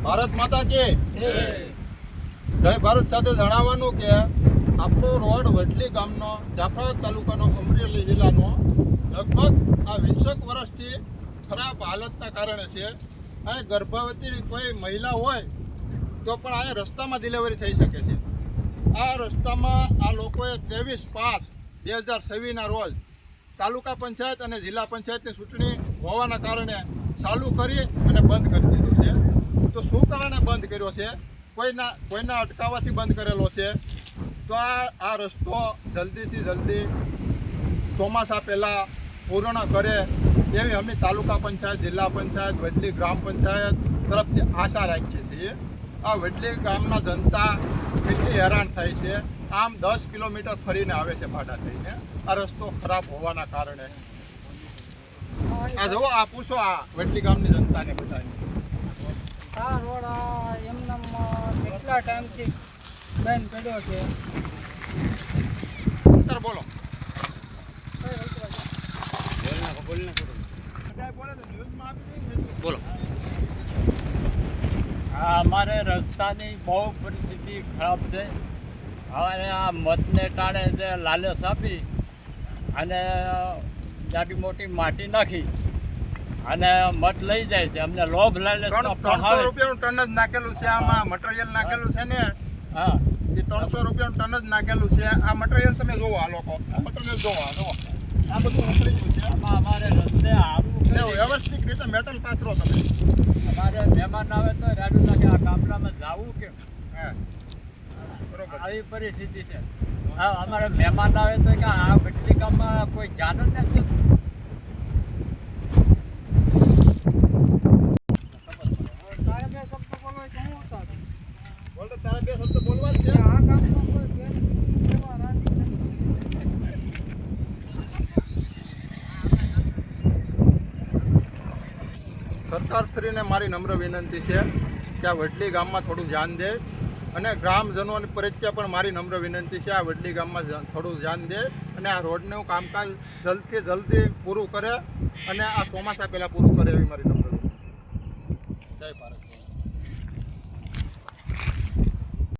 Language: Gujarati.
ભારત માતા કે જય ભારત સાથે જણાવવાનું કે આપણો રોડ વડલી ગામનો જાફરાબાદ તાલુકાનો અમરેલી જિલ્લાનો લગભગ આ 20 વર્ષથી ખરાબ હાલતના કારણે છે. અહીં ગર્ભવતી કોઈ મહિલા હોય તો પણ અહીંયા રસ્તામાં ડિલિવરી થઈ શકે છે. આ રસ્તામાં આ લોકોએ 23/5/2026ના રોજ તાલુકા પંચાયત અને જિલ્લા પંચાયતની ચૂંટણી હોવાના કારણે ચાલુ કરી અને બંધ કરી દીધો છે. તો શું કારણે બંધ કર્યો છે? કોઈના અટકાવવાથી બંધ કરેલો છે. તો આ રસ્તો જલ્દીથી જલ્દી ચોમાસા પહેલાં પૂર્ણ કરે એવી અમે તાલુકા પંચાયત, જિલ્લા પંચાયત, વડલી ગ્રામ પંચાયત તરફથી આશા રાખીએ છીએ. આ વડલી ગામના જનતા કેટલી હેરાન થાય છે. આમ 10 કિલોમીટર ફરીને આવે છે ભાડા થઈને આ રસ્તો ખરાબ હોવાના કારણે. આ જુઓ, આ પૂછો આ વડલી ગામની જનતાને બધાને. આ રોડ એમનામાં કેટલા ટાઈમથી બંધ પડ્યો છે. સર બોલો. બોલો. અમારે રસ્તાની બહુ પરિસ્થિતિ ખરાબ છે. હવે આ મતને ટાણે જે લાલચ આપી અને જાડી મોટી માટી નાખી અને મત લઈ જાય છે. અમને લોભ લાલચ 300 રૂપિયાનું ટન જ નાખેલું છે. આમાં મટીરિયલ નાખેલું છે ને, હા, એ 300 રૂપિયાનું ટન જ નાખેલું છે. આ મટીરિયલ તમે જોવો, આ લોકો આ મટીરિયલ જોવો, આ બધું ઉતરી ગયું છે. આમાં અમારે રસ્તે આવું વ્યવસ્થિત રીતે મેટલ પાથરો તમે. અમારે મહેમાન આવે તો રાડું નાખે આ ગામડામાં જવું કેમ? હા, બરોબર. આવી પરિસ્થિતિ છે. હા, અમારે મહેમાન આવે તો કે આ વડલી ગામમાં કોઈ જાન જ નથી. તારે બે શબ્દ બોલો તો હું હતા બોલ તો તારા બે શબ્દ બોલવા જ છે. આ ગામમાં કોઈ બેન સેવા રાજી નથી. સરકારશ્રીને મારી નમ્ર વિનંતી છે કે આ વડલી ગામમાં થોડું ધ્યાન દે, અને ગ્રામજનોની પ્રત્યે પણ મારી નમ્ર વિનંતી છે આ વડલી ગામમાં થોડું ધ્યાન દે અને આ રોડનું કામકાજ જલ્દથી જલ્દી પૂરું કરે અને આ ચોમાસા પહેલાં પૂરું કરે એવી મારી નમ્ર વિનંતી. જય ભારત.